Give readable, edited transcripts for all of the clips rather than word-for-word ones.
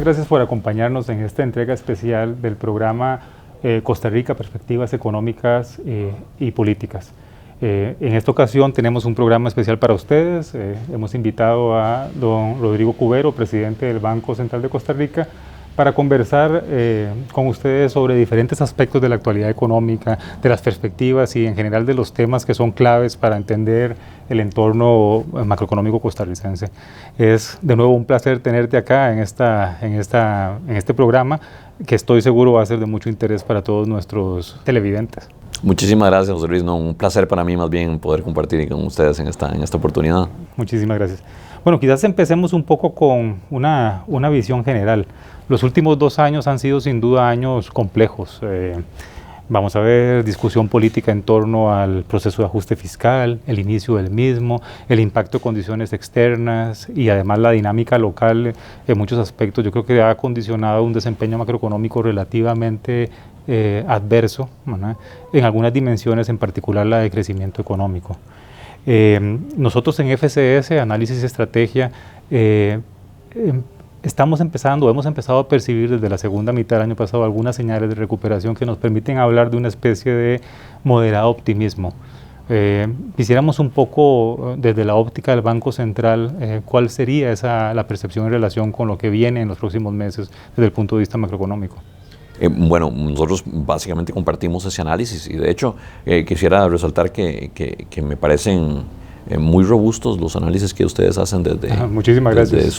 muchas gracias por acompañarnos en esta entrega especial del programa Costa Rica, Perspectivas Económicas y Políticas. En esta ocasión tenemos un programa especial para ustedes. Hemos invitado a don Rodrigo Cubero, presidente del Banco Central de Costa Rica, para conversar con ustedes sobre diferentes aspectos de la actualidad económica, de las perspectivas y en general de los temas que son claves para entender el entorno macroeconómico costarricense. Es de nuevo un placer tenerte acá en este programa, que estoy seguro va a ser de mucho interés para todos nuestros televidentes. Muchísimas gracias, José Luis. Un placer para mí más bien poder compartir con ustedes en esta oportunidad. Muchísimas gracias. Bueno, quizás empecemos un poco con una visión general. Los últimos 2 años han sido sin duda años complejos. Vamos a ver discusión política en torno al proceso de ajuste fiscal, el inicio del mismo, el impacto de condiciones externas y además la dinámica local en muchos aspectos. Yo creo que ha condicionado un desempeño macroeconómico relativamente adverso, ¿verdad?, en algunas dimensiones, en particular la de crecimiento económico. Nosotros en FCS, Análisis y Estrategia, hemos empezado a percibir desde la segunda mitad del año pasado algunas señales de recuperación que nos permiten hablar de una especie de moderado optimismo. Quisiéramos un poco, desde la óptica del Banco Central, cuál sería la percepción en relación con lo que viene en los próximos meses desde el punto de vista macroeconómico. Bueno, nosotros básicamente compartimos ese análisis y de hecho quisiera resaltar que me parecen muy robustos los análisis que ustedes hacen desde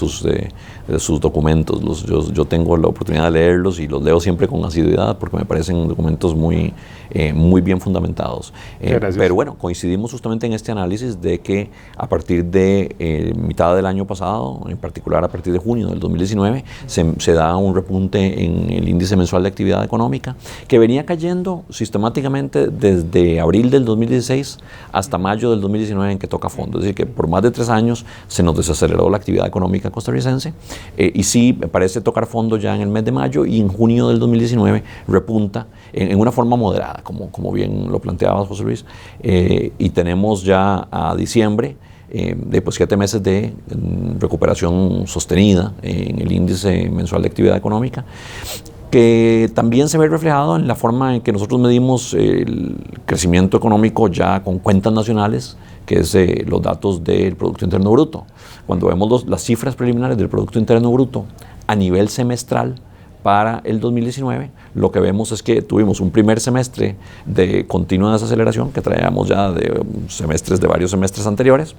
sus documentos. Yo tengo la oportunidad de leerlos y los leo siempre con asiduidad porque me parecen documentos muy bien fundamentados. Pero bueno, coincidimos justamente en este análisis de que a partir de mitad del año pasado, en particular a partir de junio del 2019, se da un repunte en el índice mensual de actividad económica que venía cayendo sistemáticamente desde abril del 2016 hasta mayo del 2019 en que toca fondo. Es decir, que por más de 3 años se nos desaceleró la actividad económica costarricense y sí parece tocar fondo ya en el mes de mayo y en junio del 2019 repunta en una forma moderada, como bien lo planteaba José Luis, y tenemos ya a diciembre después 7 meses de recuperación sostenida en el índice mensual de actividad económica, que también se ve reflejado en la forma en que nosotros medimos el crecimiento económico ya con cuentas nacionales, que es los datos del Producto Interno Bruto. Cuando vemos las cifras preliminares del Producto Interno Bruto a nivel semestral para el 2019, lo que vemos es que tuvimos un primer semestre de continua desaceleración que traíamos ya de varios semestres anteriores,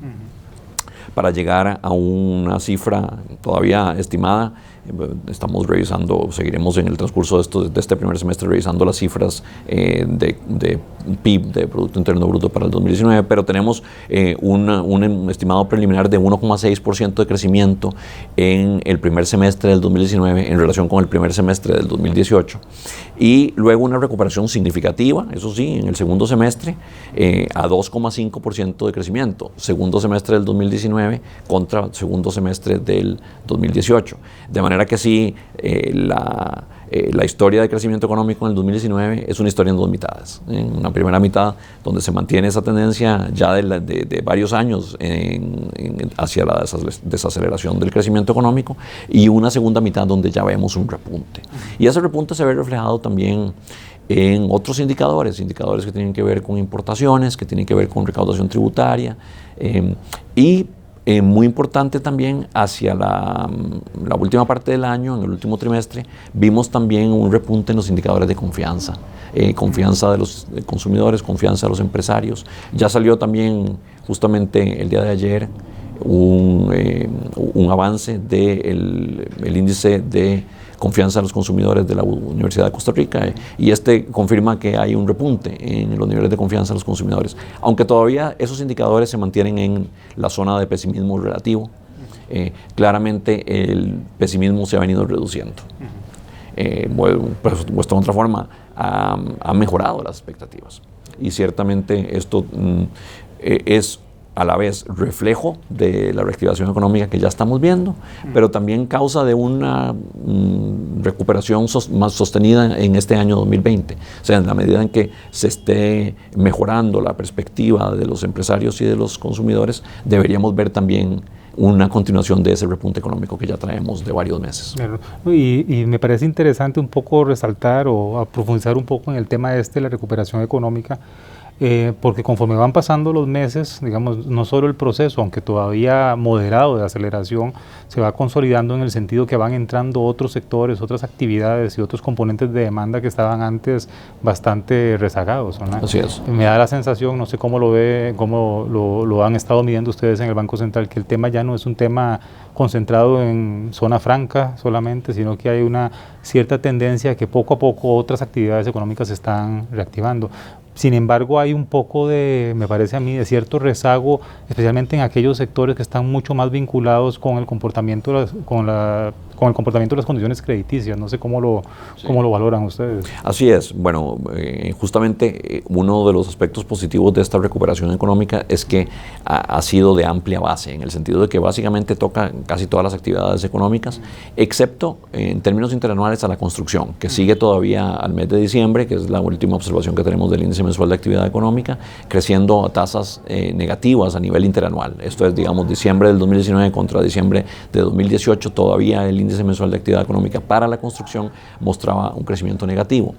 para llegar a una cifra todavía estimada. Estamos revisando, seguiremos en el transcurso de este primer semestre revisando las cifras de PIB, de Producto Interno Bruto para el 2019, pero tenemos un estimado preliminar de 1,6% de crecimiento en el primer semestre del 2019 en relación con el primer semestre del 2018 y luego una recuperación significativa, eso sí, en el segundo semestre a 2,5% de crecimiento, segundo semestre del 2019 contra segundo semestre del 2018, de manera que sí, la historia de crecimiento económico en el 2019 es una historia en 2 mitades. En una primera mitad donde se mantiene esa tendencia ya de varios años hacia la desaceleración del crecimiento económico y una segunda mitad donde ya vemos un repunte. Y ese repunte se ve reflejado también en otros indicadores que tienen que ver con importaciones, que tienen que ver con recaudación tributaria y muy importante también hacia la última parte del año, en el último trimestre, vimos también un repunte en los indicadores de confianza, confianza de los consumidores, confianza de los empresarios. Ya salió también justamente el día de ayer un avance del índice de confianza de los consumidores de la Universidad de Costa Rica y confirma que hay un repunte en los niveles de confianza de los consumidores, aunque todavía esos indicadores se mantienen en la zona de pesimismo relativo. Claramente el pesimismo se ha venido reduciendo. Pues, de otra forma, ha mejorado las expectativas y ciertamente esto es a la vez reflejo de la reactivación económica que ya estamos viendo, pero también causa de una recuperación más sostenida en este año 2020. O sea, en la medida en que se esté mejorando la perspectiva de los empresarios y de los consumidores, deberíamos ver también una continuación de ese repunte económico que ya traemos de varios meses. Y me parece interesante un poco resaltar o profundizar un poco en el tema de la recuperación económica, porque conforme van pasando los meses, digamos, no solo el proceso, aunque todavía moderado de aceleración, se va consolidando en el sentido que van entrando otros sectores, otras actividades y otros componentes de demanda que estaban antes bastante rezagados, ¿no? Así es. Me da la sensación, no sé cómo lo ve, cómo lo han estado midiendo ustedes en el Banco Central, que el tema ya no es un tema concentrado en zona franca solamente, sino que hay una cierta tendencia a que poco a poco otras actividades económicas se están reactivando. Sin embargo, hay un poco de, me parece a mí, de cierto rezago, especialmente en aquellos sectores que están mucho más vinculados con el comportamiento de las condiciones crediticias. No sé cómo lo valoran ustedes. Así es. Bueno, justamente uno de los aspectos positivos de esta recuperación económica es que ha sido de amplia base, en el sentido de que básicamente toca casi todas las actividades económicas, excepto en términos interanuales a la construcción, que sigue todavía al mes de diciembre, que es la última observación que tenemos del índice mensual de actividad económica, creciendo a tasas negativas a nivel interanual. Esto es, digamos, diciembre del 2019 contra diciembre de 2018, todavía el índice mensual de actividad económica para la construcción mostraba un crecimiento negativo.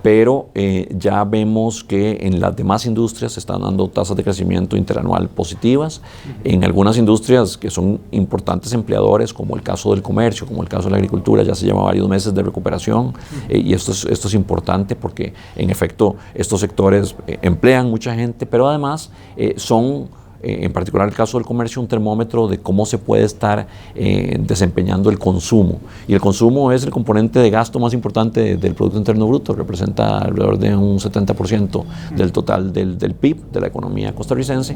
Pero ya vemos que en las demás industrias se están dando tasas de crecimiento interanual positivas. En algunas industrias que son importantes empleadores, como el caso del comercio, como el caso de la agricultura, ya se lleva varios meses de recuperación. Y esto es importante porque, en efecto, estos sectores emplean mucha gente, pero además son, en particular el caso del comercio, un termómetro de cómo se puede estar desempeñando el consumo. Y el consumo es el componente de gasto más importante del Producto Interno Bruto, representa alrededor de un 70% del total del PIB de la economía costarricense.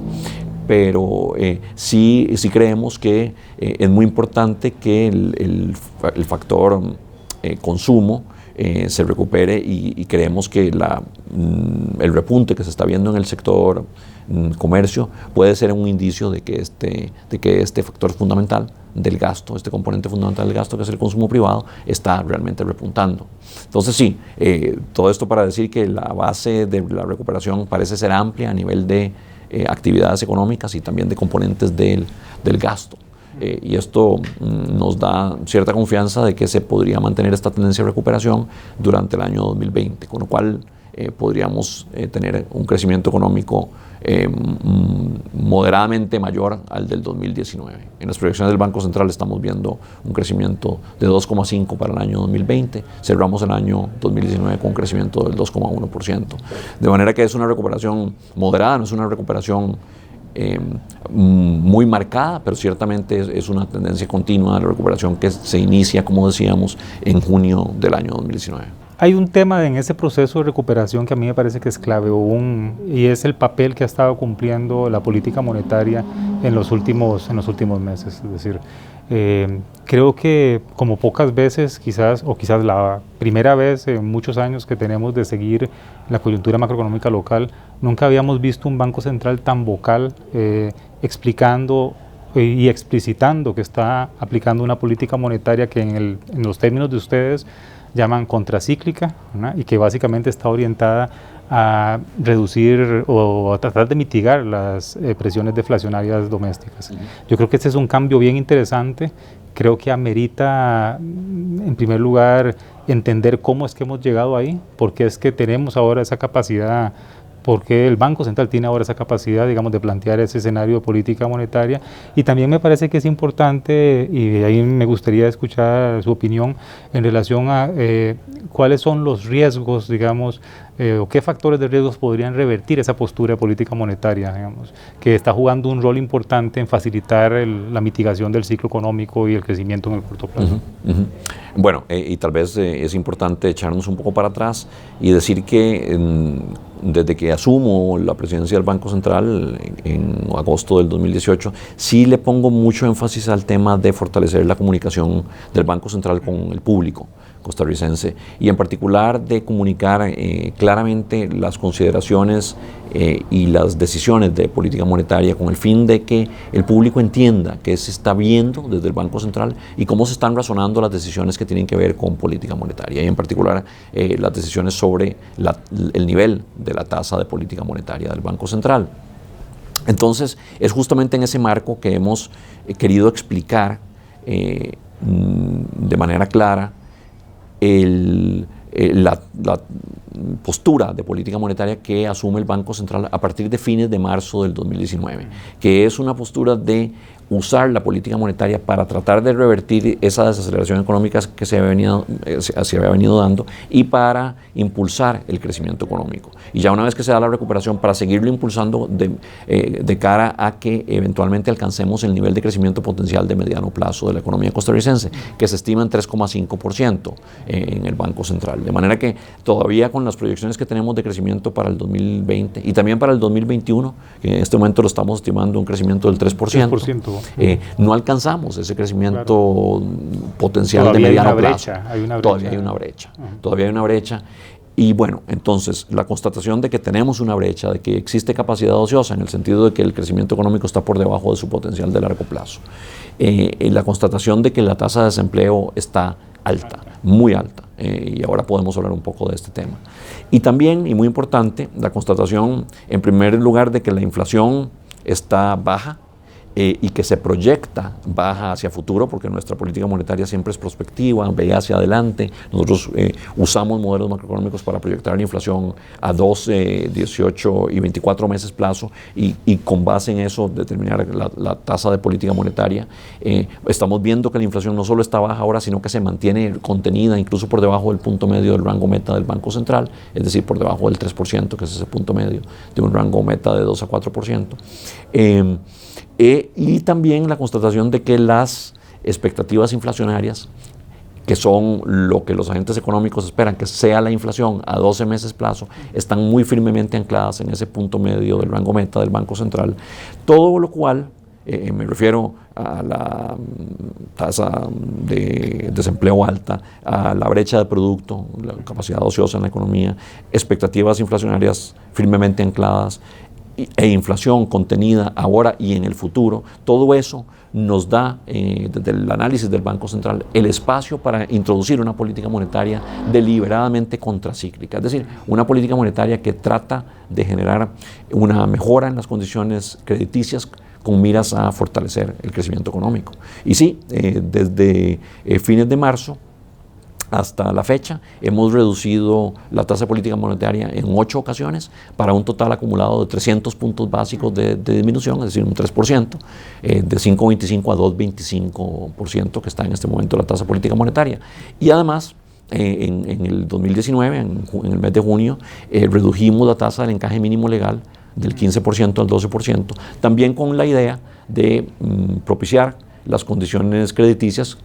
Pero sí creemos que es muy importante que el factor consumo se recupere y creemos que el repunte que se está viendo en el sector comercio puede ser un indicio de que este factor fundamental del gasto, este componente fundamental del gasto, que es el consumo privado, está realmente repuntando. Entonces sí, todo esto para decir que la base de la recuperación parece ser amplia a nivel de actividades económicas y también de componentes del gasto. Y esto nos da cierta confianza de que se podría mantener esta tendencia de recuperación durante el año 2020, con lo cual podríamos tener un crecimiento económico moderadamente mayor al del 2019. En las proyecciones del Banco Central estamos viendo un crecimiento de 2,5% para el año 2020, cerramos el año 2019 con un crecimiento del 2,1%. De manera que es una recuperación moderada, no es una recuperación muy marcada, pero ciertamente es una tendencia continua de la recuperación que se inicia, como decíamos, en junio del año 2019. Hay un tema en ese proceso de recuperación que a mí me parece que es clave, y es el papel que ha estado cumpliendo la política monetaria en los últimos meses. Es decir, creo que como pocas veces, quizás la primera vez en muchos años que tenemos de seguir la coyuntura macroeconómica local, nunca habíamos visto un Banco Central tan vocal explicando y explicitando que está aplicando una política monetaria que en los términos de ustedes llaman contracíclica, ¿no? Y que básicamente está orientada a reducir o a tratar de mitigar las presiones deflacionarias domésticas. Yo creo que este es un cambio bien interesante. Creo que amerita, en primer lugar, entender cómo es que hemos llegado ahí, por qué es que tenemos ahora esa capacidad, porque el Banco Central tiene ahora esa capacidad, digamos, de plantear ese escenario de política monetaria. Y también me parece que es importante, y ahí me gustaría escuchar su opinión en relación a cuáles son los riesgos, digamos, o qué factores de riesgos podrían revertir esa postura de política monetaria, digamos, que está jugando un rol importante en facilitar la mitigación del ciclo económico y el crecimiento en el corto plazo. Bueno, y tal vez es importante echarnos un poco para atrás y decir que desde que asumo la presidencia del Banco Central en agosto del 2018, sí le pongo mucho énfasis al tema de fortalecer la comunicación del Banco Central con el público costarricense y en particular de comunicar claramente las consideraciones y las decisiones de política monetaria con el fin de que el público entienda qué se está viendo desde el Banco Central y cómo se están razonando las decisiones que tienen que ver con política monetaria y en particular las decisiones sobre el nivel de la tasa de política monetaria del Banco Central. Entonces, es justamente en ese marco que hemos querido explicar de manera clara la postura de política monetaria que asume el Banco Central a partir de fines de marzo del 2019, que es una postura de usar la política monetaria para tratar de revertir esa desaceleración económica que se había venido dando y para impulsar el crecimiento económico. Y ya una vez que se da la recuperación, para seguirlo impulsando de cara a que eventualmente alcancemos el nivel de crecimiento potencial de mediano plazo de la economía costarricense, que se estima en 3,5% en el Banco Central. De manera que todavía con las proyecciones que tenemos de crecimiento para el 2020 y también para el 2021, que en este momento lo estamos estimando un crecimiento del 3%. No alcanzamos ese crecimiento potencial todavía de mediano plazo. Todavía hay una brecha. Y bueno, entonces la constatación de que tenemos una brecha, de que existe capacidad ociosa en el sentido de que el crecimiento económico está por debajo de su potencial de largo plazo. La constatación de que la tasa de desempleo está alta, muy alta. Y ahora podemos hablar un poco de este tema. Y también, y muy importante, la constatación en primer lugar de que la inflación está baja, y que se proyecta baja hacia futuro, porque nuestra política monetaria siempre es prospectiva, ve hacia adelante. Nosotros usamos modelos macroeconómicos para proyectar la inflación a 12, 18 y 24 meses plazo y con base en eso determinar la tasa de política monetaria. Estamos viendo que la inflación no solo está baja ahora, sino que se mantiene contenida incluso por debajo del punto medio del rango meta del Banco Central, es decir, por debajo del 3%, que es ese punto medio de un rango meta de 2 a 4%. Y también la constatación de que las expectativas inflacionarias, que son lo que los agentes económicos esperan que sea la inflación a 12 meses plazo, están muy firmemente ancladas en ese punto medio del rango meta del Banco Central. Todo lo cual, me refiero a la tasa de desempleo alta, a la brecha de producto, la capacidad ociosa en la economía, expectativas inflacionarias firmemente ancladas, e inflación contenida ahora y en el futuro, todo eso nos da, desde el análisis del Banco Central, el espacio para introducir una política monetaria deliberadamente contracíclica, es decir, una política monetaria que trata de generar una mejora en las condiciones crediticias con miras a fortalecer el crecimiento económico. Y sí, desde fines de marzo hasta la fecha hemos reducido la tasa de política monetaria en 8 ocasiones para un total acumulado de 300 puntos básicos de disminución, es decir, un 3%, de 5,25 a 2,25% que está en este momento la tasa de política monetaria. Y además, en el 2019, en el mes de junio, redujimos la tasa del encaje mínimo legal del 15% al 12%, también con la idea de propiciar las condiciones crediticias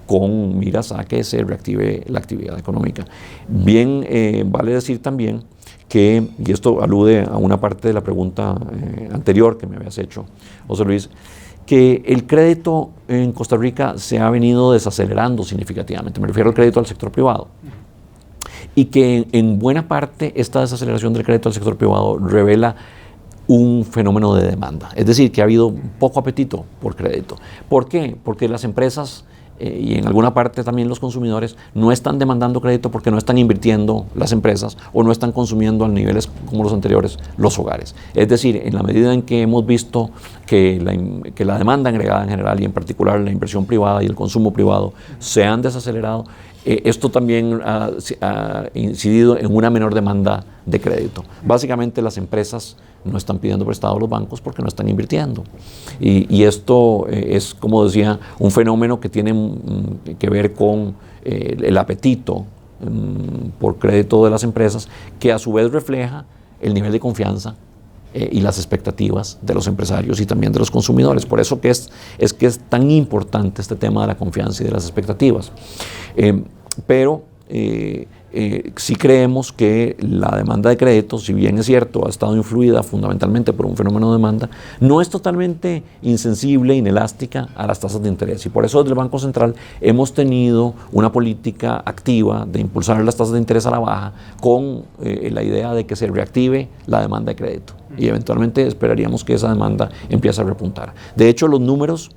con miras a que se reactive la actividad económica. Bien, vale decir también que, y esto alude a una parte de la pregunta anterior que me habías hecho, José Luis, que el crédito en Costa Rica se ha venido desacelerando significativamente, me refiero al crédito al sector privado, y que en buena parte esta desaceleración del crédito al sector privado revela un fenómeno de demanda, es decir, que ha habido poco apetito por crédito. ¿Por qué? Porque las empresas y en alguna parte también los consumidores no están demandando crédito porque no están invirtiendo las empresas o no están consumiendo a niveles como los anteriores los hogares. Es decir, en la medida en que hemos visto que la demanda agregada en general y en particular la inversión privada y el consumo privado se han desacelerado, esto también ha incidido en una menor demanda de crédito. Básicamente las empresas no están pidiendo prestado a los bancos porque no están invirtiendo. Y esto es, como decía, un fenómeno que tiene que ver con el apetito por crédito de las empresas, que a su vez refleja el nivel de confianza y las expectativas de los empresarios y también de los consumidores. Por eso que es tan importante este tema de la confianza y de las expectativas. Pero sí creemos que la demanda de crédito, si bien es cierto, ha estado influida fundamentalmente por un fenómeno de demanda, no es totalmente insensible, inelástica a las tasas de interés. Y por eso desde el Banco Central hemos tenido una política activa de impulsar las tasas de interés a la baja con la idea de que se reactive la demanda de crédito. Y eventualmente esperaríamos que esa demanda empiece a repuntar. De hecho, los números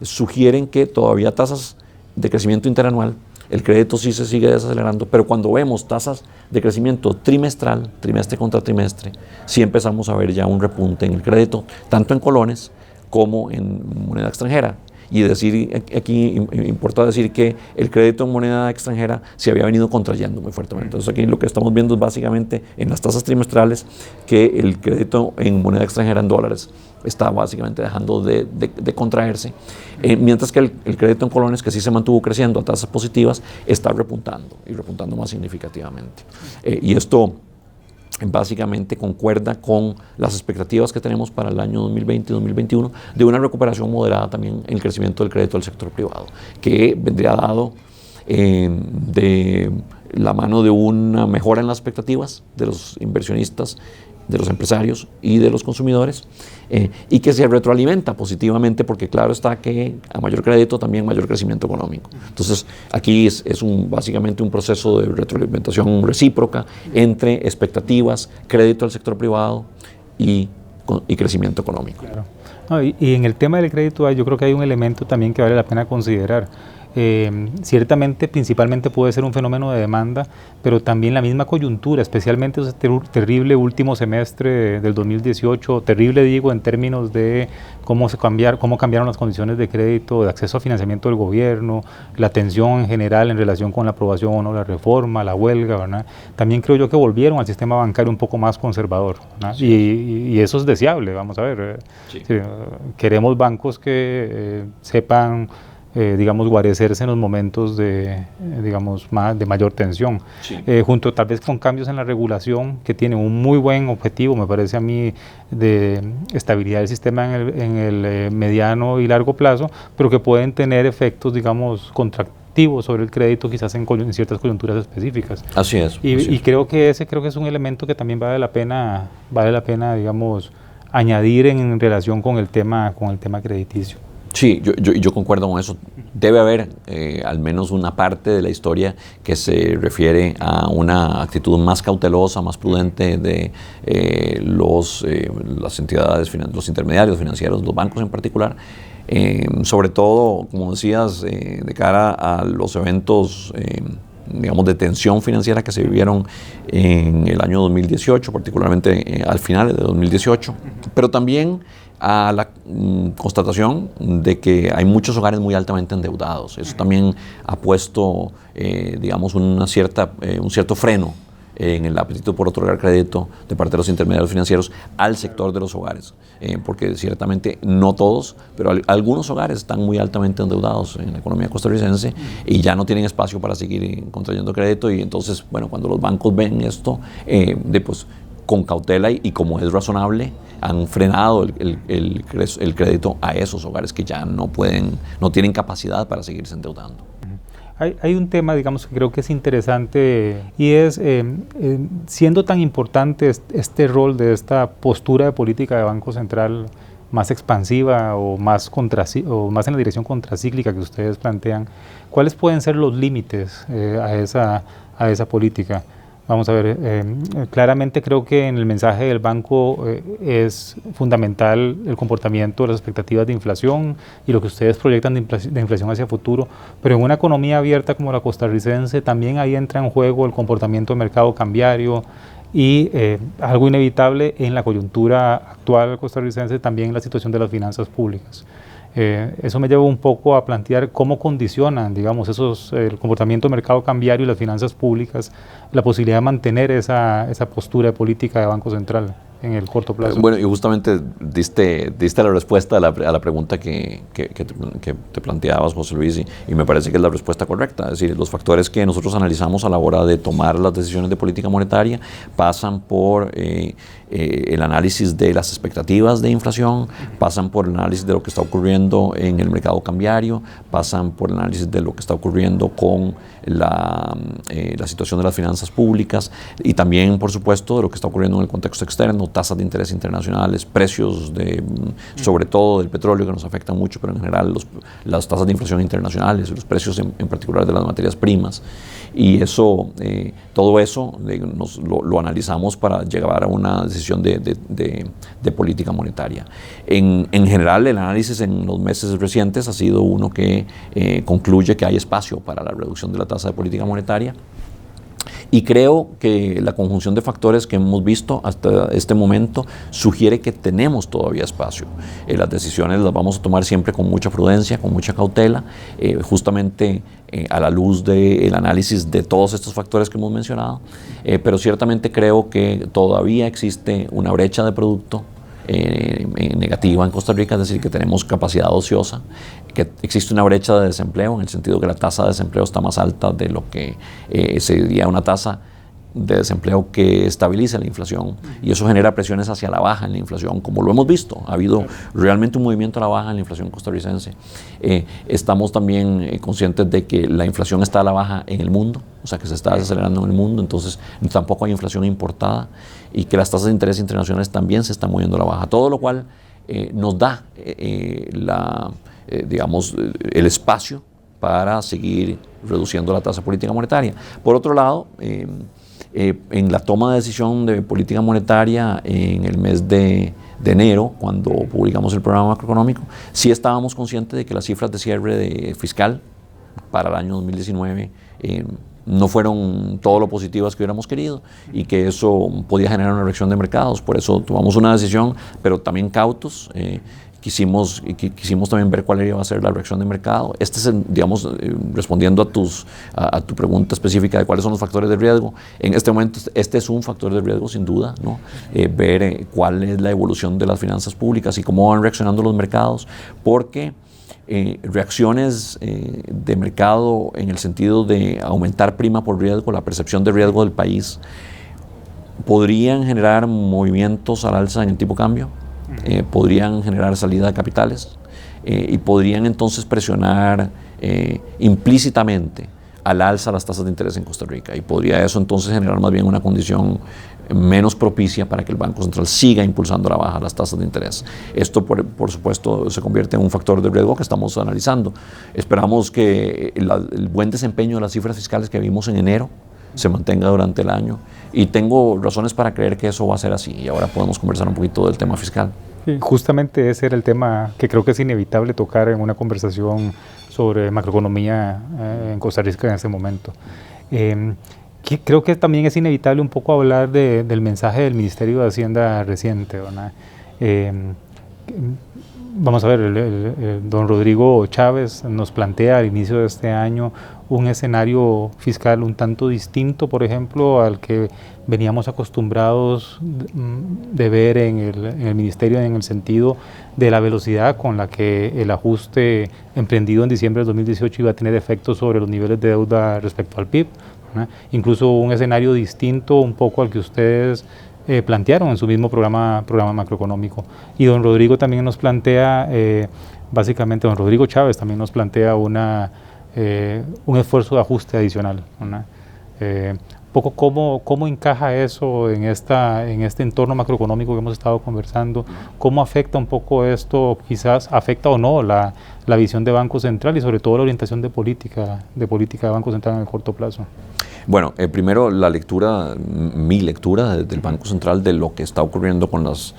sugieren que todavía tasas de crecimiento interanual el crédito sí se sigue desacelerando, pero cuando vemos tasas de crecimiento trimestral, trimestre contra trimestre, sí empezamos a ver ya un repunte en el crédito, tanto en colones como en moneda extranjera. Y decir, aquí importa decir que el crédito en moneda extranjera se había venido contrayendo muy fuertemente. Entonces aquí lo que estamos viendo es básicamente en las tasas trimestrales que el crédito en moneda extranjera en dólares está básicamente dejando de contraerse, mientras que el crédito en colones, que sí se mantuvo creciendo a tasas positivas, está repuntando y repuntando más significativamente. Y esto básicamente concuerda con las expectativas que tenemos para el año 2020 y 2021 de una recuperación moderada también en el crecimiento del crédito del sector privado, que vendría dado de la mano de una mejora en las expectativas de los inversionistas, de los empresarios y de los consumidores, y que se retroalimenta positivamente porque claro está que a mayor crédito también mayor crecimiento económico. Entonces aquí es básicamente un proceso de retroalimentación recíproca entre expectativas, crédito al sector privado y crecimiento económico. Claro. No, y en el tema del crédito yo creo que hay un elemento también que vale la pena considerar. Ciertamente, principalmente puede ser un fenómeno de demanda, pero también la misma coyuntura, especialmente ese terrible último semestre del 2018, terrible digo en términos de cómo cambiaron las condiciones de crédito, de acceso a financiamiento del gobierno, la tensión en general en relación con la aprobación o no de la reforma, la huelga, ¿verdad? También creo yo que volvieron al sistema bancario un poco más conservador, ¿verdad? Sí. Y eso es deseable, vamos a ver. Sí. Queremos bancos que sepan digamos, guarecerse en los momentos de, digamos, de mayor tensión. Sí. Junto tal vez con cambios en la regulación que tienen un muy buen objetivo, me parece a mí, de estabilidad del sistema en el mediano y largo plazo, pero que pueden tener efectos, digamos, contractivos sobre el crédito quizás en ciertas coyunturas específicas. Así es. Y creo que ese es un elemento que también vale la pena, digamos, añadir en relación con el tema crediticio. Sí, yo concuerdo con eso. Debe haber al menos una parte de la historia que se refiere a una actitud más cautelosa, más prudente de las entidades, los intermediarios financieros, los bancos en particular, sobre todo, como decías, de cara a los eventos digamos, de tensión financiera que se vivieron en el año 2018, particularmente al final de 2018, pero también a la constatación de que hay muchos hogares muy altamente endeudados. Eso también ha puesto, digamos, un cierto freno en el apetito por otorgar crédito de parte de los intermediarios financieros al sector de los hogares, porque ciertamente no todos, pero algunos hogares están muy altamente endeudados en la economía costarricense y ya no tienen espacio para seguir contrayendo crédito, y entonces, bueno, cuando los bancos ven esto, pues con cautela y como es razonable, han frenado el crédito a esos hogares que ya no tienen capacidad para seguirse endeudando. Hay un tema, digamos, que creo que es interesante, y es, siendo tan importante este rol de esta postura de política de Banco Central más expansiva o más en la dirección contracíclica que ustedes plantean, ¿cuáles pueden ser los límites a esa política? Vamos a ver, claramente creo que en el mensaje del banco es fundamental el comportamiento de las expectativas de inflación y lo que ustedes proyectan de inflación hacia futuro, pero en una economía abierta como la costarricense también ahí entra en juego el comportamiento del mercado cambiario y algo inevitable en la coyuntura actual costarricense, también la situación de las finanzas públicas. Eso me lleva un poco a plantear cómo condicionan, digamos, el comportamiento del mercado cambiario y las finanzas públicas, la posibilidad de mantener esa postura de política de Banco Central en el corto plazo. Bueno, y justamente diste la respuesta a la pregunta que te planteabas, José Luis, y me parece que es la respuesta correcta. Es decir, los factores que nosotros analizamos a la hora de tomar las decisiones de política monetaria pasan por el análisis de las expectativas de inflación, pasan por el análisis de lo que está ocurriendo en el mercado cambiario, pasan por el análisis de lo que está ocurriendo con la situación de las finanzas públicas y también, por supuesto, de lo que está ocurriendo en el contexto externo, tasas de interés internacionales, precios sobre todo del petróleo que nos afectan mucho, pero en general las tasas de inflación internacionales, los precios en particular de las materias primas. Y eso, todo eso lo analizamos para llegar a una decisión de política monetaria. En general, el análisis en los meses recientes ha sido uno que concluye que hay espacio para la reducción de la tasa de política monetaria. Y creo que la conjunción de factores que hemos visto hasta este momento sugiere que tenemos todavía espacio. Las decisiones las vamos a tomar siempre con mucha prudencia, con mucha cautela, justamente a la luz del análisis de todos estos factores que hemos mencionado, pero ciertamente creo que todavía existe una brecha de producto negativa en Costa Rica, es decir, que tenemos capacidad ociosa, que existe una brecha de desempleo en el sentido que la tasa de desempleo está más alta de lo que se diría una tasa de desempleo que estabiliza la inflación, y eso genera presiones hacia la baja en la inflación, como lo hemos visto. Ha habido realmente un movimiento a la baja en la inflación costarricense. Estamos también conscientes de que la inflación está a la baja en el mundo, o sea que se está desacelerando en el mundo, entonces tampoco hay inflación importada, y que las tasas de interés internacionales también se están moviendo a la baja, todo lo cual nos da digamos, el espacio para seguir reduciendo la tasa política monetaria. Por otro lado, en la toma de decisión de política monetaria en el mes de enero, cuando publicamos el programa macroeconómico, sí estábamos conscientes de que las cifras de cierre fiscal para el año 2019 no fueron todo lo positivas que hubiéramos querido, y que eso podía generar una reacción de mercados. Por eso tomamos una decisión, pero también cautos. Quisimos también ver cuál iba a ser la reacción de mercado. Este es, digamos, respondiendo a tu pregunta específica de cuáles son los factores de riesgo. En este momento, este es un factor de riesgo sin duda, ¿no? Ver cuál es la evolución de las finanzas públicas y cómo van reaccionando los mercados, porque reacciones de mercado en el sentido de aumentar prima por riesgo, la percepción de riesgo del país, podrían generar movimientos al alza en el tipo de cambio. Podrían generar salida de capitales y podrían entonces presionar implícitamente al alza las tasas de interés en Costa Rica, y podría eso entonces generar más bien una condición menos propicia para que el Banco Central siga impulsando a la baja las tasas de interés. Esto por supuesto se convierte en un factor de riesgo que estamos analizando. Esperamos que el buen desempeño de las cifras fiscales que vimos en enero se mantenga durante el año, y tengo razones para creer que eso va a ser así, y ahora podemos conversar un poquito del tema fiscal. Sí, justamente ese era el tema que creo que es inevitable tocar en una conversación sobre macroeconomía en Costa Rica en este momento. Creo que también es inevitable un poco hablar del mensaje del Ministerio de Hacienda reciente, ¿verdad? Vamos a ver, el don Rodrigo Chávez nos plantea al inicio de este año un escenario fiscal un tanto distinto, por ejemplo, al que veníamos acostumbrados de ver en el Ministerio, en el sentido de la velocidad con la que el ajuste emprendido en diciembre del 2018 iba a tener efectos sobre los niveles de deuda respecto al PIB, ¿no? Incluso un escenario distinto un poco al que ustedes plantearon en su mismo programa macroeconómico. Y don Rodrigo también nos plantea, básicamente don Rodrigo Chávez también nos plantea un esfuerzo de ajuste adicional, ¿no? Poco cómo encaja eso en este entorno macroeconómico que hemos estado conversando, cómo afecta un poco esto, quizás afecta o no la visión de Banco Central y sobre todo la orientación de política de Banco Central en el corto plazo. Bueno, primero mi lectura del Banco Central de lo que está ocurriendo con las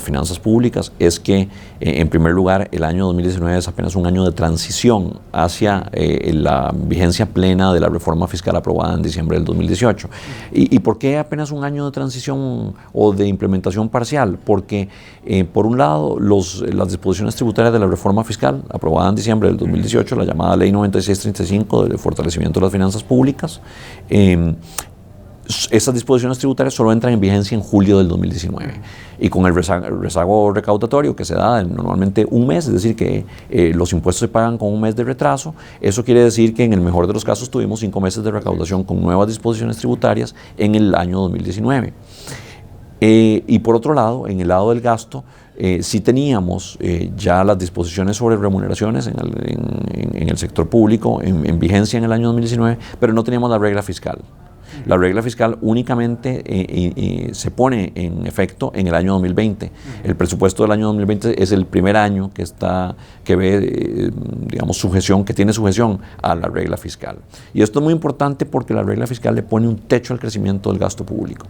finanzas públicas es que, en primer lugar, el año 2019 es apenas un año de transición hacia la vigencia plena de la reforma fiscal aprobada en diciembre del 2018. ¿Y por qué apenas un año de transición o de implementación parcial? Porque, por un lado, las disposiciones tributarias de la reforma fiscal aprobada en diciembre del 2018, la llamada Ley 9635 de fortalecimiento de las finanzas públicas, esas disposiciones tributarias solo entran en vigencia en julio del 2019, y con el rezago recaudatorio que se da normalmente un mes, es decir, que los impuestos se pagan con un mes de retraso. Eso quiere decir que en el mejor de los casos tuvimos 5 meses de recaudación con nuevas disposiciones tributarias en el año 2019. Y por otro lado, en el lado del gasto, sí teníamos ya las disposiciones sobre remuneraciones en el sector público en vigencia en el año 2019, pero no teníamos la regla fiscal. La regla fiscal únicamente se pone en efecto en el año 2020. El presupuesto del año 2020 es el primer año que ve, digamos, sujeción, que tiene sujeción a la regla fiscal. Y esto es muy importante porque la regla fiscal le pone un techo al crecimiento del gasto público.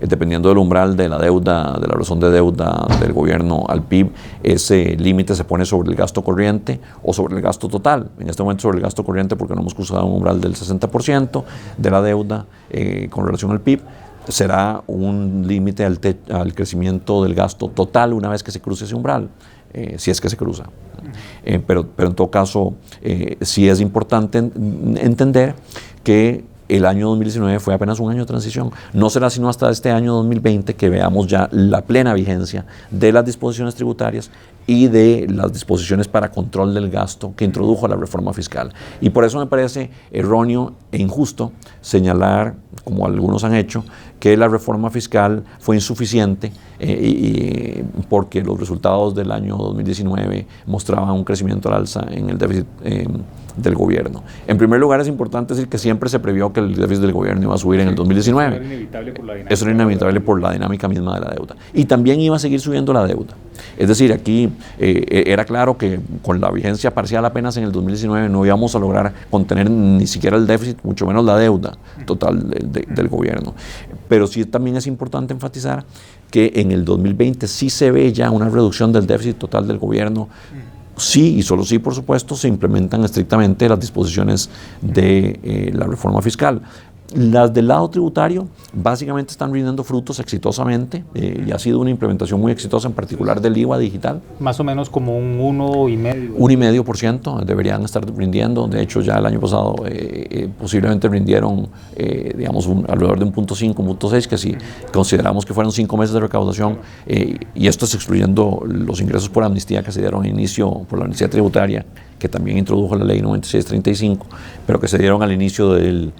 Dependiendo del umbral de la deuda, de la razón de deuda del gobierno al PIB, ese límite se pone sobre el gasto corriente o sobre el gasto total. En este momento sobre el gasto corriente porque no hemos cruzado un umbral del 60% de la deuda con relación al PIB. Será un límite al crecimiento del gasto total una vez que se cruce ese umbral, si es que se cruza. Pero en todo caso, sí es importante entender que el año 2019 fue apenas un año de transición. No será sino hasta este año 2020 que veamos ya la plena vigencia de las disposiciones tributarias y de las disposiciones para control del gasto que introdujo la reforma fiscal. Y por eso me parece erróneo e injusto señalar, como algunos han hecho, que la reforma fiscal fue insuficiente porque los resultados del año 2019 mostraban un crecimiento al alza en el déficit del gobierno. En primer lugar, es importante decir que siempre se previó que el déficit del gobierno iba a subir en el 2019. Eso era inevitable por la dinámica misma de la deuda. Y también iba a seguir subiendo la deuda. Es decir, aquí era claro que con la vigencia parcial apenas en el 2019 no íbamos a lograr contener ni siquiera el déficit, mucho menos la deuda total del gobierno. Pero sí también es importante enfatizar que en el 2020 sí se ve ya una reducción del déficit total del gobierno. Sí, y solo sí, por supuesto, se implementan estrictamente las disposiciones de la reforma fiscal. Las del lado tributario básicamente están rindiendo frutos exitosamente y ha sido una implementación muy exitosa, en particular del IVA digital. Más o menos como un 1,5%. 1,5% deberían estar rindiendo. De hecho, ya el año pasado posiblemente rindieron, digamos, alrededor de un 0,5, 0,6, que si consideramos que fueron 5 meses de recaudación, y esto es excluyendo los ingresos por amnistía que se dieron a inicio por la amnistía tributaria, que también introdujo la ley 9635, pero que se dieron al inicio del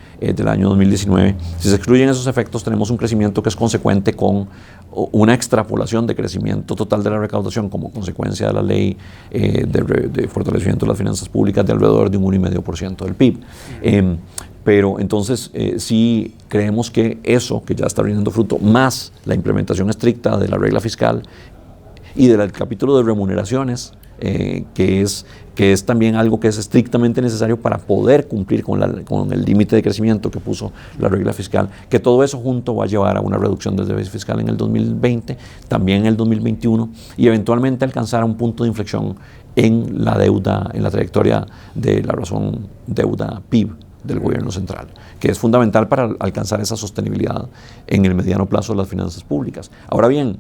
año 2019. Si se excluyen esos efectos, tenemos un crecimiento que es consecuente con una extrapolación de crecimiento total de la recaudación como consecuencia de la ley de fortalecimiento de las finanzas públicas de alrededor de un 1,5% del PIB. Pero entonces sí creemos que eso, que ya está rindiendo fruto, más la implementación estricta de la regla fiscal y del capítulo de remuneraciones, que es también algo que es estrictamente necesario para poder cumplir con el límite de crecimiento que puso la regla fiscal, que todo eso junto va a llevar a una reducción del déficit fiscal en el 2020, también en el 2021, y eventualmente alcanzar un punto de inflexión en la deuda, en la trayectoria de la razón deuda-PIB del gobierno central, que es fundamental para alcanzar esa sostenibilidad en el mediano plazo de las finanzas públicas. Ahora bien,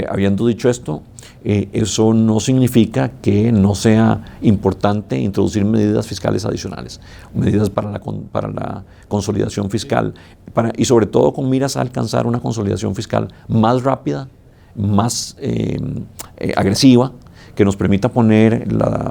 habiendo dicho esto, eso no significa que no sea importante introducir medidas fiscales adicionales, medidas para la consolidación fiscal, y sobre todo con miras a alcanzar una consolidación fiscal más rápida, más agresiva, que nos permita poner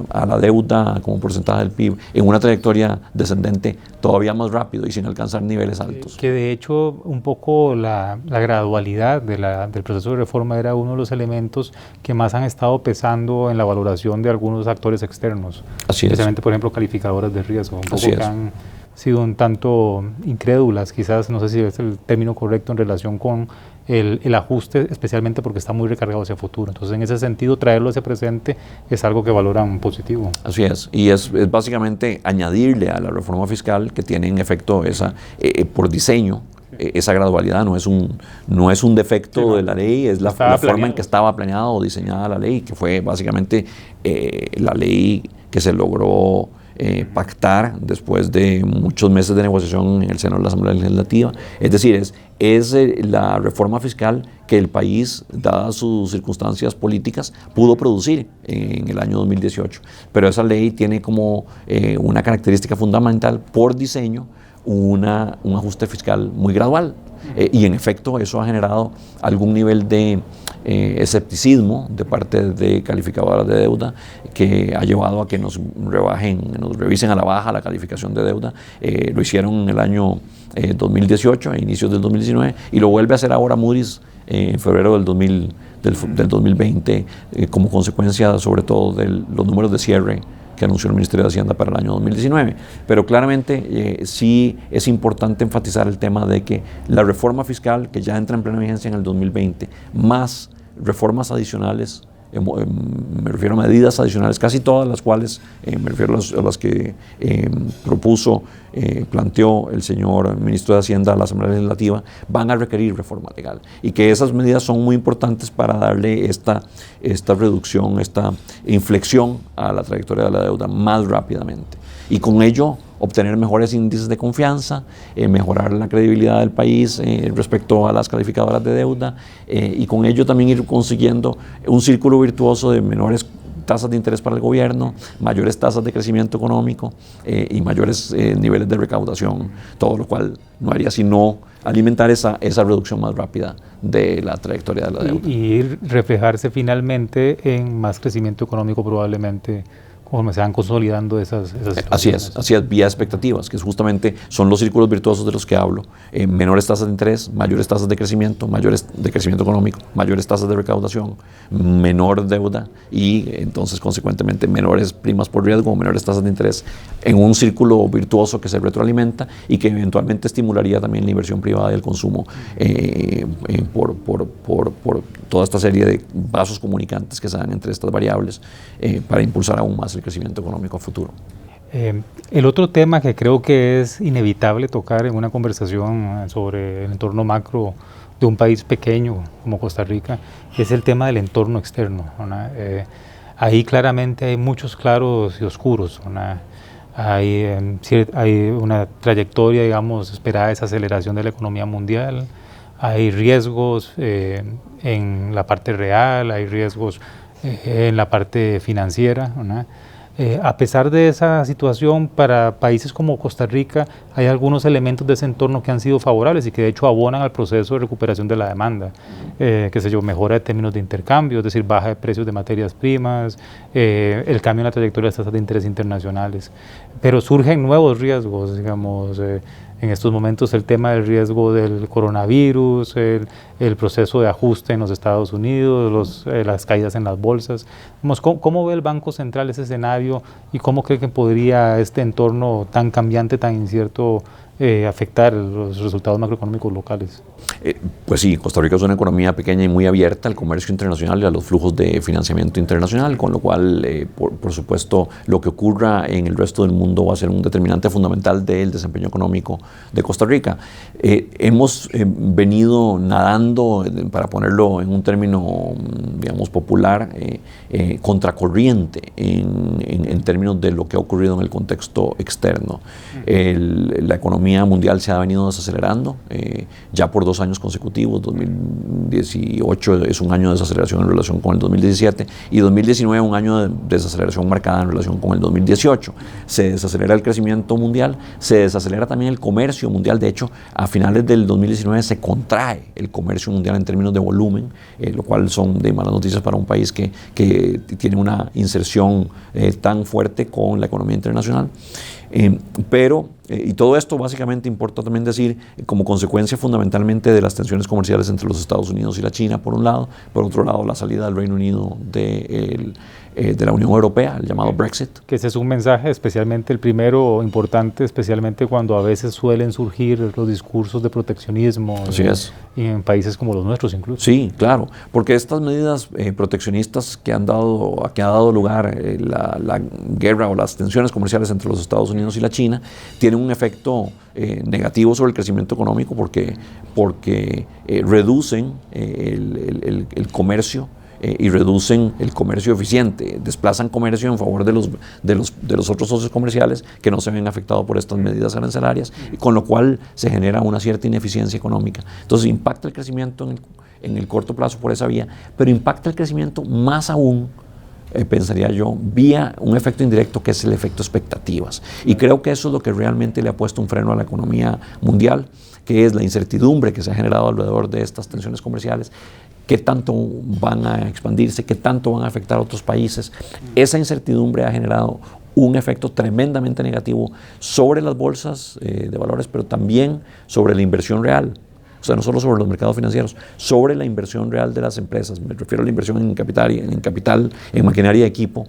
a la deuda como porcentaje del PIB en una trayectoria descendente todavía más rápido y sin alcanzar niveles altos. Que de hecho un poco la gradualidad del proceso de reforma era uno de los elementos que más han estado pesando en la valoración de algunos actores externos. Así es. Especialmente, por ejemplo, calificadoras de riesgo, un poco que han sido un tanto incrédulas, quizás, no sé si es el término correcto en relación con el ajuste, especialmente porque está muy recargado hacia futuro. Entonces, en ese sentido, traerlo hacia presente es algo que valoran positivo. Así es, y es básicamente añadirle a la reforma fiscal que tiene en efecto esa, por diseño, esa gradualidad, no es un defecto de la ley, es la forma en que estaba planeada o diseñada la ley, que fue básicamente la ley que se logró pactar después de muchos meses de negociación en el seno de la Asamblea Legislativa. Es decir, es la reforma fiscal que el país, dadas sus circunstancias políticas, pudo producir en el año 2018. Pero esa ley tiene como una característica fundamental, por diseño, un ajuste fiscal muy gradual. Y en efecto eso ha generado algún nivel de escepticismo de parte de calificadoras de deuda, que ha llevado a que nos revisen a la baja la calificación de deuda. Lo hicieron en el año 2018, a inicios del 2019, y lo vuelve a hacer ahora Moody's en febrero del 2020, como consecuencia sobre todo de los números de cierre que anunció el Ministerio de Hacienda para el año 2019. Pero claramente sí es importante enfatizar el tema de que la reforma fiscal, que ya entra en plena vigencia en el 2020, más reformas adicionales, me refiero a medidas adicionales, casi todas las cuales, me refiero a las que planteó el señor ministro de Hacienda a la Asamblea Legislativa, van a requerir reforma legal, y que esas medidas son muy importantes para darle esta reducción, esta inflexión a la trayectoria de la deuda más rápidamente, y con ello obtener mejores índices de confianza, mejorar la credibilidad del país respecto a las calificadoras de deuda, y con ello también ir consiguiendo un círculo virtuoso de menores tasas de interés para el gobierno, mayores tasas de crecimiento económico y mayores niveles de recaudación, todo lo cual no haría sino alimentar esa reducción más rápida de la trayectoria de la deuda. Y reflejarse finalmente en más crecimiento económico probablemente, conforme se van consolidando esas así es, vía expectativas, que justamente son los círculos virtuosos de los que hablo. Menores tasas de interés, mayores tasas de crecimiento económico, mayores tasas de recaudación, menor deuda y entonces consecuentemente menores primas por riesgo, menores tasas de interés, en un círculo virtuoso que se retroalimenta y que eventualmente estimularía también la inversión privada y el consumo por toda esta serie de vasos comunicantes que se dan entre estas variables para impulsar aún más el crecimiento económico a futuro. El otro tema que creo que es inevitable tocar en una conversación sobre el entorno macro de un país pequeño como Costa Rica es el tema del entorno externo. Ahí claramente hay muchos claros y oscuros. Hay una trayectoria, digamos, esperada de desaceleración de la economía mundial. Hay riesgos en la parte real, hay riesgos en la parte financiera, ¿no? A pesar de esa situación, para países como Costa Rica hay algunos elementos de ese entorno que han sido favorables y que de hecho abonan al proceso de recuperación de la demanda, mejora de términos de intercambio, es decir, baja de precios de materias primas, el cambio en la trayectoria de las tasas de interés internacionales. Pero surgen nuevos riesgos, digamos, en estos momentos el tema del riesgo del coronavirus, el proceso de ajuste en los Estados Unidos, las caídas en las bolsas. ¿Cómo ve el Banco Central ese escenario y cómo cree que podría este entorno tan cambiante, tan incierto, afectar los resultados macroeconómicos locales? Pues sí, Costa Rica es una economía pequeña y muy abierta al comercio internacional y a los flujos de financiamiento internacional, con lo cual, por supuesto, lo que ocurra en el resto del mundo va a ser un determinante fundamental del desempeño económico de Costa Rica. Hemos venido nadando, para ponerlo en un término, digamos, popular, contracorriente en términos de lo que ha ocurrido en el contexto externo. La economía mundial se ha venido desacelerando ya por 2 años consecutivos. 2018 es un año de desaceleración en relación con el 2017 y 2019 un año de desaceleración marcada en relación con el 2018. Se desacelera el crecimiento mundial, se desacelera también el comercio mundial. De hecho, a finales del 2019 se contrae el comercio mundial en términos de volumen, lo cual son de malas noticias para un país que tiene una inserción tan fuerte con la economía internacional. Y todo esto básicamente importa también decir como consecuencia fundamentalmente de las tensiones comerciales entre los Estados Unidos y la China por un lado, por otro lado la salida del Reino Unido de la Unión Europea, el llamado Brexit. Que ese es un mensaje especialmente el primero importante, especialmente cuando a veces suelen surgir los discursos de proteccionismo. Así es. Y en países como los nuestros incluso. Sí, claro, porque estas medidas proteccionistas que ha dado lugar la guerra o las tensiones comerciales entre los Estados Unidos y la China tienen un efecto negativo sobre el crecimiento económico porque reducen el comercio y reducen el comercio eficiente, desplazan comercio en favor de los otros socios comerciales que no se ven afectados por estas medidas arancelarias, con lo cual se genera una cierta ineficiencia económica. Entonces impacta el crecimiento en el corto plazo por esa vía, pero impacta el crecimiento más aún, pensaría yo, vía un efecto indirecto que es el efecto expectativas. Y creo que eso es lo que realmente le ha puesto un freno a la economía mundial, que es la incertidumbre que se ha generado alrededor de estas tensiones comerciales. ¿Qué tanto van a expandirse? ¿Qué tanto van a afectar a otros países? Esa incertidumbre ha generado un efecto tremendamente negativo sobre las bolsas de valores, pero también sobre la inversión real. O sea, no solo sobre los mercados financieros, sobre la inversión real de las empresas. Me refiero a la inversión en capital, en maquinaria y equipo,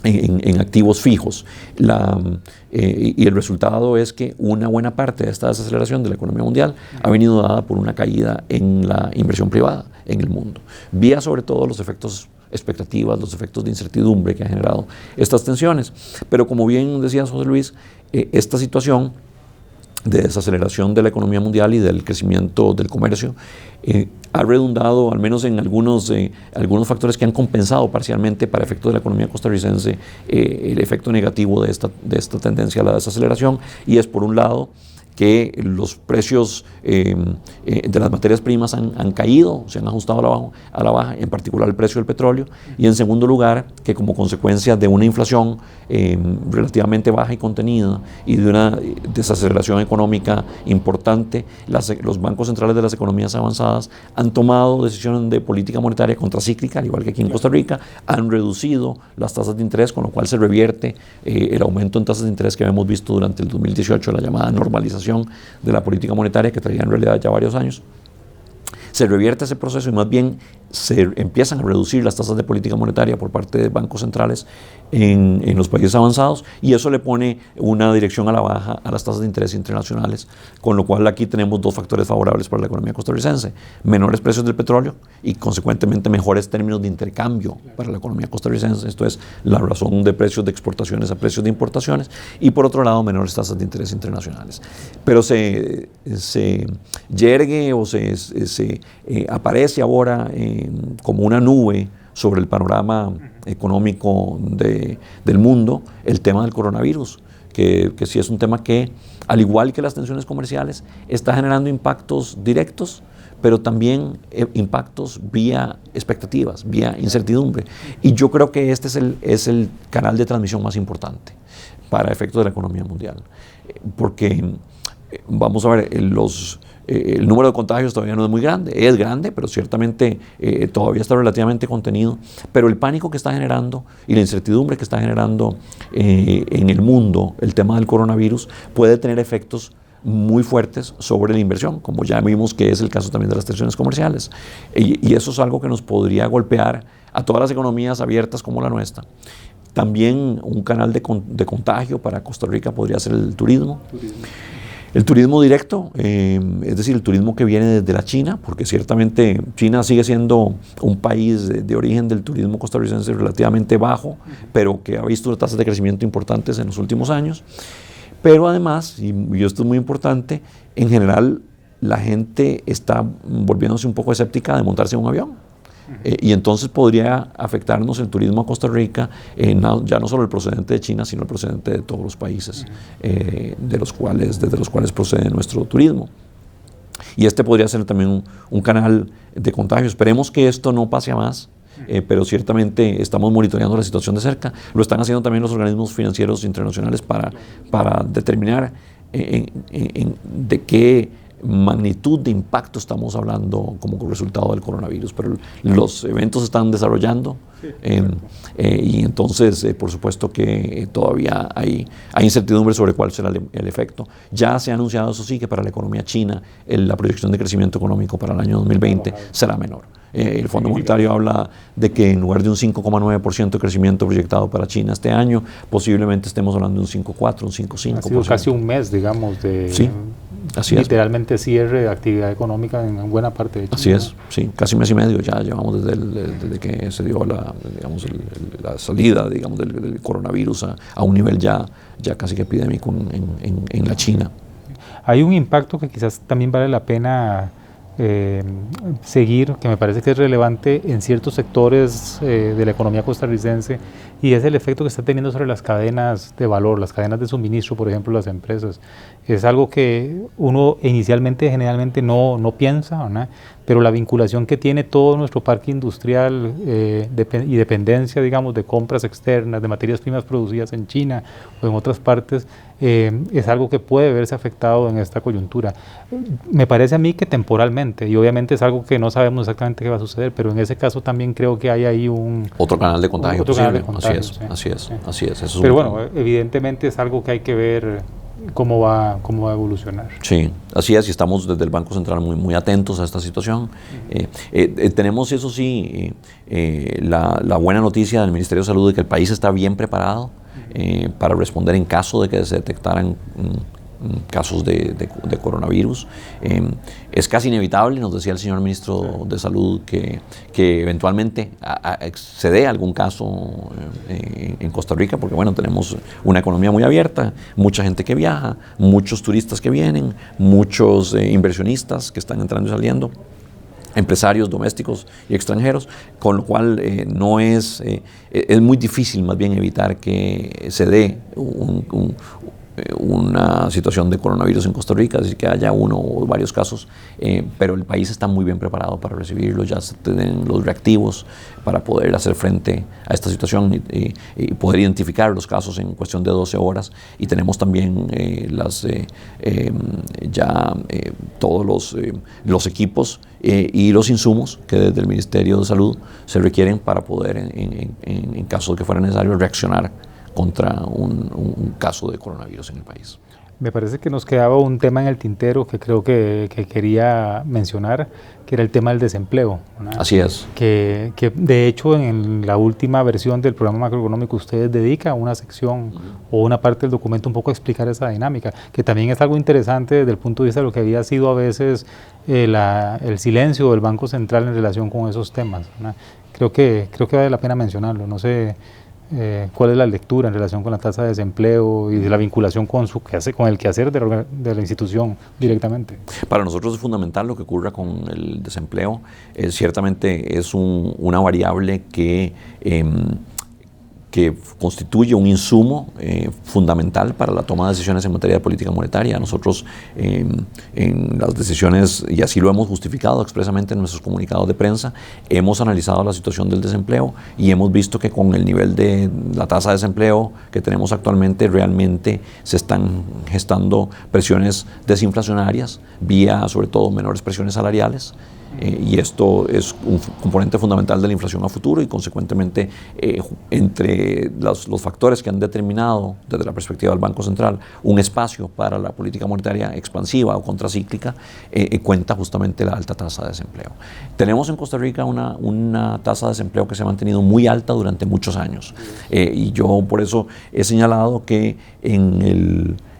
en activos fijos. Y el resultado es que una buena parte de esta desaceleración de la economía mundial ha venido dada por una caída en la inversión privada en el mundo, vía sobre todo los efectos expectativas, los efectos de incertidumbre que han generado estas tensiones. Pero como bien decía José Luis, esta situación de desaceleración de la economía mundial y del crecimiento del comercio ha redundado, al menos en algunos factores que han compensado parcialmente para efectos de la economía costarricense el efecto negativo de esta tendencia a la desaceleración, y es por un lado que los precios de las materias primas han caído, se han ajustado a la baja, en particular el precio del petróleo, y en segundo lugar, que como consecuencia de una inflación relativamente baja y contenida y de una desaceleración económica importante, los bancos centrales de las economías avanzadas han tomado decisiones de política monetaria contracíclica, al igual que aquí en Costa Rica, han reducido las tasas de interés, con lo cual se revierte el aumento en tasas de interés que hemos visto durante el 2018, la llamada normalización de la política monetaria que traía en realidad ya varios años. Se revierte ese proceso y más bien se empiezan a reducir las tasas de política monetaria por parte de bancos centrales en los países avanzados, y eso le pone una dirección a la baja a las tasas de interés internacionales, con lo cual aquí tenemos dos factores favorables para la economía costarricense: menores precios del petróleo y consecuentemente mejores términos de intercambio para la economía costarricense, esto es la razón de precios de exportaciones a precios de importaciones, y por otro lado menores tasas de interés internacionales. Pero se yergue o se aparece ahora como una nube sobre el panorama económico del mundo el tema del coronavirus, que sí es un tema que, al igual que las tensiones comerciales, está generando impactos directos, pero también impactos vía expectativas, vía incertidumbre. Y yo creo que este es el canal de transmisión más importante para efectos de la economía mundial. Porque, vamos a ver, el número de contagios todavía no es muy grande, es grande, pero ciertamente todavía está relativamente contenido. Pero el pánico que está generando y la incertidumbre que está generando en el mundo el tema del coronavirus puede tener efectos muy fuertes sobre la inversión, como ya vimos que es el caso también de las tensiones comerciales. Y eso es algo que nos podría golpear a todas las economías abiertas como la nuestra. También un canal de contagio para Costa Rica podría ser el turismo. El turismo directo, es decir, el turismo que viene desde la China, porque ciertamente China sigue siendo un país de origen del turismo costarricense relativamente bajo, pero que ha visto tasas de crecimiento importantes en los últimos años. Pero además, y esto es muy importante, en general la gente está volviéndose un poco escéptica de montarse en un avión. Y entonces podría afectarnos el turismo a Costa Rica, ya no solo el procedente de China, sino el procedente de todos los países desde los cuales procede nuestro turismo. Y este podría ser también un canal de contagio. Esperemos que esto no pase a más, pero ciertamente estamos monitoreando la situación de cerca. Lo están haciendo también los organismos financieros internacionales para determinar de qué magnitud de impacto estamos hablando como resultado del coronavirus, pero los eventos se están desarrollando y entonces por supuesto que todavía hay incertidumbre sobre cuál será el efecto. Ya se ha anunciado, eso sí, que para la economía china la proyección de crecimiento económico para el año 2020 será menor. El Fondo Monetario habla de que en lugar de un 5,9% de crecimiento proyectado para China este año, posiblemente estemos hablando de un 5,4, un 5,5%. Ha sido casi un mes, digamos, de literalmente cierre de actividad económica en buena parte de China. Así es, sí, casi un mes y medio ya llevamos desde que se dio la salida, digamos, del coronavirus a un nivel ya casi que epidémico en la China. Hay un impacto que quizás también vale la pena seguir, que me parece que es relevante en ciertos sectores de la economía costarricense, y es el efecto que está teniendo sobre las cadenas de valor, las cadenas de suministro, por ejemplo, las empresas. Es algo que uno inicialmente, generalmente no piensa, ¿verdad? Pero la vinculación que tiene todo nuestro parque industrial y dependencia, digamos, de compras externas, de materias primas producidas en China o en otras partes, es algo que puede verse afectado en esta coyuntura. Me parece a mí que temporalmente, y obviamente es algo que no sabemos exactamente qué va a suceder, pero en ese caso también creo que hay ahí otro canal de contagio posible. Así es. Pero bueno, evidentemente es algo que hay que ver cómo va a evolucionar. Sí, así es, y estamos desde el Banco Central muy atentos a esta situación. Tenemos, eso sí, la buena noticia del Ministerio de Salud de que el país está bien preparado para responder en caso de que se detectaran casos de coronavirus. Es casi inevitable, nos decía el señor ministro de Salud, que eventualmente se dé algún caso en Costa Rica, porque bueno, tenemos una economía muy abierta, mucha gente que viaja, muchos turistas que vienen, muchos inversionistas que están entrando y saliendo, empresarios domésticos y extranjeros, con lo cual es muy difícil más bien evitar que se dé una situación de coronavirus en Costa Rica, es decir, que haya uno o varios casos, pero el país está muy bien preparado para recibirlo, ya se tienen los reactivos para poder hacer frente a esta situación y poder identificar los casos en cuestión de 12 horas, y tenemos también todos los equipos y los insumos que desde el Ministerio de Salud se requieren para poder, en caso de que fuera necesario, reaccionar contra un caso de coronavirus en el país. Me parece que nos quedaba un tema en el tintero que creo que quería mencionar, que era el tema del desempleo, ¿no? Así es. Que de hecho en la última versión del programa macroeconómico ustedes dedican una sección o una parte del documento un poco a explicar esa dinámica, que también es algo interesante desde el punto de vista de lo que había sido a veces el silencio del Banco Central en relación con esos temas, ¿no? Creo que vale la pena mencionarlo. No sé cuál es la lectura en relación con la tasa de desempleo y de la vinculación con el quehacer de la institución directamente. Para nosotros es fundamental lo que ocurra con el desempleo. Ciertamente es una variable que constituye un insumo fundamental para la toma de decisiones en materia de política monetaria. Nosotros en las decisiones, y así lo hemos justificado expresamente en nuestros comunicados de prensa, hemos analizado la situación del desempleo y hemos visto que con el nivel de la tasa de desempleo que tenemos actualmente, realmente se están gestando presiones desinflacionarias vía sobre todo menores presiones salariales. Y esto es un componente fundamental de la inflación a futuro y consecuentemente entre los factores que han determinado desde la perspectiva del Banco Central un espacio para la política monetaria expansiva o contracíclica, cuenta justamente la alta tasa de desempleo. Tenemos en Costa Rica una tasa de desempleo que se ha mantenido muy alta durante muchos años, y yo por eso he señalado que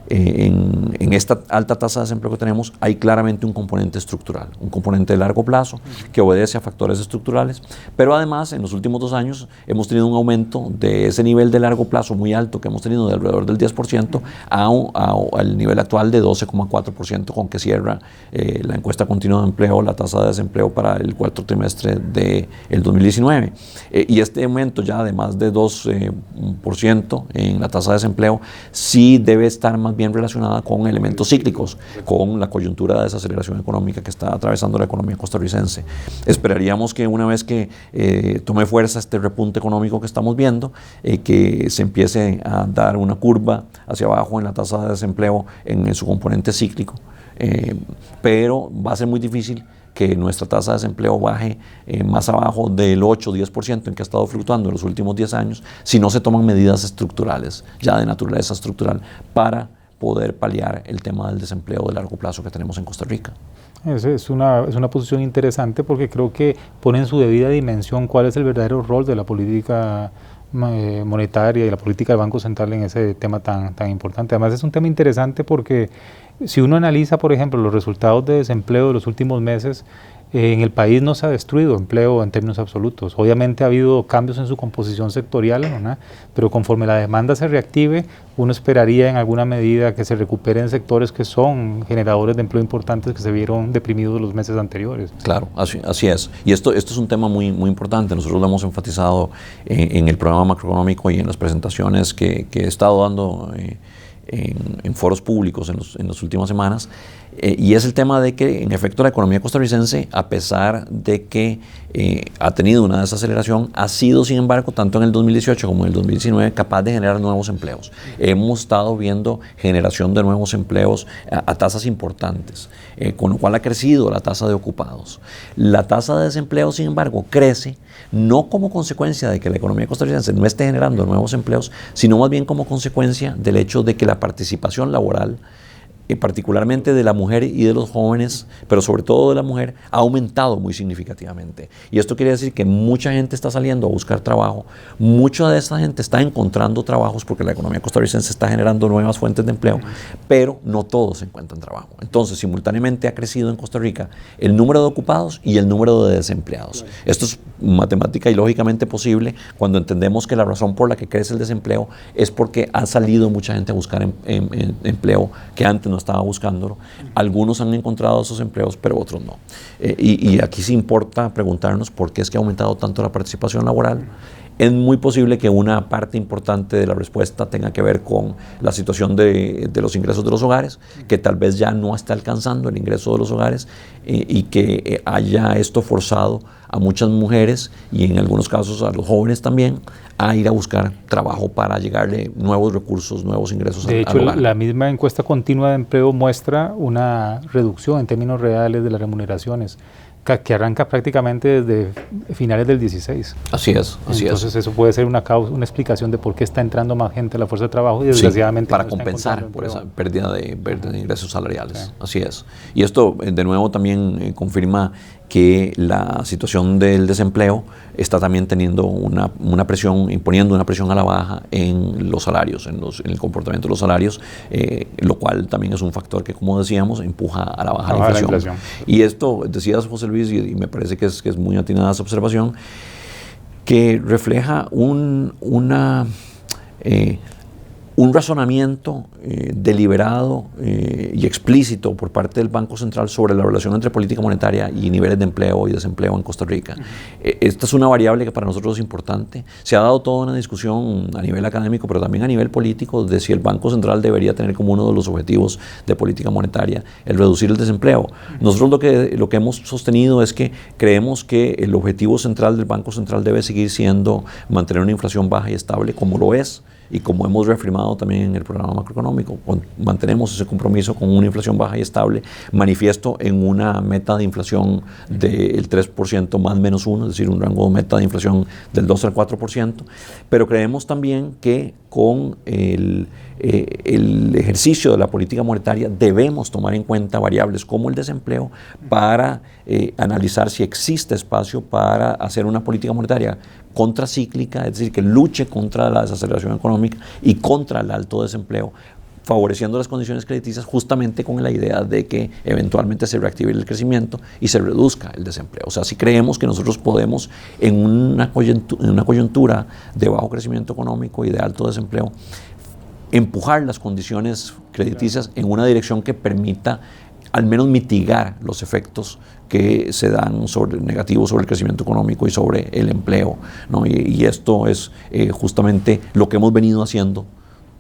en esta alta tasa de desempleo que tenemos hay claramente un componente estructural, un componente de largo plazo que obedece a factores estructurales, pero además en los últimos 2 años hemos tenido un aumento de ese nivel de largo plazo muy alto que hemos tenido de alrededor del 10% al nivel actual de 12,4% con que cierra la encuesta continua de empleo, la tasa de desempleo para el cuarto trimestre del 2019. Y este aumento ya de más de 2% en la tasa de desempleo sí debe estar más bien relacionada con elementos cíclicos, con la coyuntura de desaceleración económica que está atravesando la economía costarricense. Esperaríamos que una vez que tome fuerza este repunte económico que estamos viendo, que se empiece a dar una curva hacia abajo en la tasa de desempleo en su componente cíclico, pero va a ser muy difícil que nuestra tasa de desempleo baje más abajo del 8-10% en que ha estado fluctuando en los últimos 10 años si no se toman medidas estructurales, ya de naturaleza estructural, para poder paliar el tema del desempleo de largo plazo que tenemos en Costa Rica. Es una posición interesante porque creo que pone en su debida dimensión cuál es el verdadero rol de la política monetaria y la política del Banco Central en ese tema tan importante. Además es un tema interesante porque si uno analiza, por ejemplo, los resultados de desempleo de los últimos meses, en el país no se ha destruido empleo en términos absolutos. Obviamente ha habido cambios en su composición sectorial, ¿no? Pero conforme la demanda se reactive, uno esperaría en alguna medida que se recuperen sectores que son generadores de empleo importantes que se vieron deprimidos los meses anteriores. Claro, así es. Y esto es un tema muy importante. Nosotros lo hemos enfatizado en el programa macroeconómico y en las presentaciones que he estado dando en foros públicos en las últimas semanas. Y es el tema de que, en efecto, la economía costarricense, a pesar de que ha tenido una desaceleración, ha sido, sin embargo, tanto en el 2018 como en el 2019, capaz de generar nuevos empleos. Hemos estado viendo generación de nuevos empleos a tasas importantes, con lo cual ha crecido la tasa de ocupados. La tasa de desempleo, sin embargo, crece no como consecuencia de que la economía costarricense no esté generando nuevos empleos, sino más bien como consecuencia del hecho de que la participación laboral, particularmente de la mujer y de los jóvenes, pero sobre todo de la mujer, ha aumentado muy significativamente. Y esto quiere decir que mucha gente está saliendo a buscar trabajo, mucha de esta gente está encontrando trabajos porque la economía costarricense está generando nuevas fuentes de empleo, pero no todos encuentran trabajo. Entonces, simultáneamente ha crecido en Costa Rica el número de ocupados y el número de desempleados. Esto es matemática y lógicamente posible cuando entendemos que la razón por la que crece el desempleo es porque ha salido mucha gente a buscar empleo que antes no estaba buscándolo. Algunos han encontrado esos empleos, pero otros no. Y aquí sí importa preguntarnos por qué es que ha aumentado tanto la participación laboral. Es muy posible que una parte importante de la respuesta tenga que ver con la situación de los ingresos de los hogares, que tal vez ya no está alcanzando el ingreso de los hogares y que haya esto forzado a muchas mujeres y en algunos casos a los jóvenes también a ir a buscar trabajo para llegarle nuevos recursos, nuevos ingresos al hogar. De hecho, la misma encuesta continua de empleo muestra una reducción en términos reales de las remuneraciones que arranca prácticamente desde finales del 16. Así es, así Entonces eso puede ser una explicación de por qué está entrando más gente a la fuerza de trabajo y desgraciadamente para compensar por esa pérdida de ingresos salariales. Sí. Así es. Y esto de nuevo también confirma que la situación del desempleo está también teniendo imponiendo una presión a la baja en los salarios, en el comportamiento de los salarios, lo cual también es un factor que, como decíamos, empuja a la baja la inflación. Y esto, decías, José Luis, y me parece que es muy atinada esa observación, que refleja un razonamiento deliberado y explícito por parte del Banco Central sobre la relación entre política monetaria y niveles de empleo y desempleo en Costa Rica. Esta es una variable que para nosotros es importante. Se ha dado toda una discusión a nivel académico, pero también a nivel político, de si el Banco Central debería tener como uno de los objetivos de política monetaria el reducir el desempleo. Nosotros lo que hemos sostenido es que creemos que el objetivo central del Banco Central debe seguir siendo mantener una inflación baja y estable, como lo es. Y como hemos reafirmado también en el programa macroeconómico, mantenemos ese compromiso con una inflación baja y estable, manifiesto en una meta de inflación del 3% más menos 1, es decir, un rango de meta de inflación del 2 al 4%, pero creemos también que con el ejercicio de la política monetaria debemos tomar en cuenta variables como el desempleo para analizar si existe espacio para hacer una política monetaria contracíclica, es decir, que luche contra la desaceleración económica y contra el alto desempleo, favoreciendo las condiciones crediticias justamente con la idea de que eventualmente se reactive el crecimiento y se reduzca el desempleo. O sea, si creemos que nosotros podemos en una coyuntura de bajo crecimiento económico y de alto desempleo empujar las condiciones crediticias en una dirección que permita al menos mitigar los efectos que se dan negativos sobre el crecimiento económico y sobre el empleo, ¿no? Y esto es justamente lo que hemos venido haciendo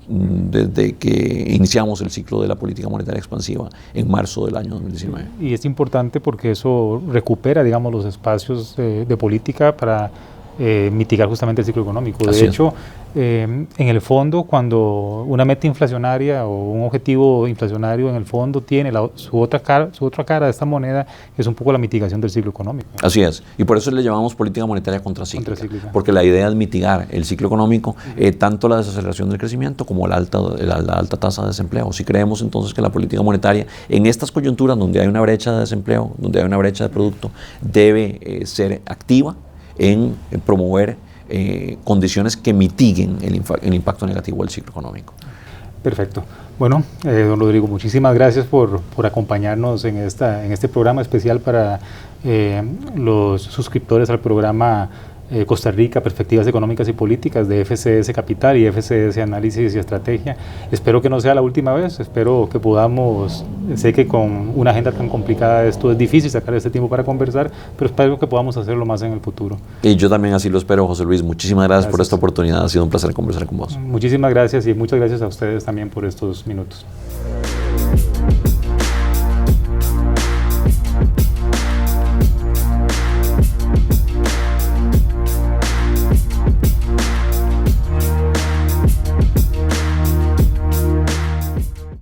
desde que iniciamos el ciclo de la política monetaria expansiva en marzo del año 2019. Y es importante porque eso recupera, digamos, los espacios de política para mitigar justamente el ciclo económico. De hecho, en el fondo, cuando una meta inflacionaria o un objetivo inflacionario en el fondo tiene su otra cara de esta moneda, es un poco la mitigación del ciclo económico. Así es, y por eso le llamamos política monetaria contracíclica, porque la idea es mitigar el ciclo económico, tanto la desaceleración del crecimiento como la alta tasa de desempleo. Si creemos entonces que la política monetaria, en estas coyunturas donde hay una brecha de desempleo, donde hay una brecha de producto, debe ser activa en promover condiciones que mitiguen el impacto negativo del ciclo económico. Perfecto. Bueno, don Rodrigo, muchísimas gracias por acompañarnos en este programa especial para los suscriptores al programa Costa Rica, Perspectivas Económicas y Políticas de FCS Capital y FCS Análisis y Estrategia. Espero que no sea la última vez, espero que podamos, sé que con una agenda tan complicada esto es difícil sacar este tiempo para conversar, pero espero que podamos hacerlo más en el futuro. Y yo también así lo espero, José Luis. Muchísimas gracias por esta oportunidad, ha sido un placer conversar con vos. Muchísimas gracias y muchas gracias a ustedes también por estos minutos.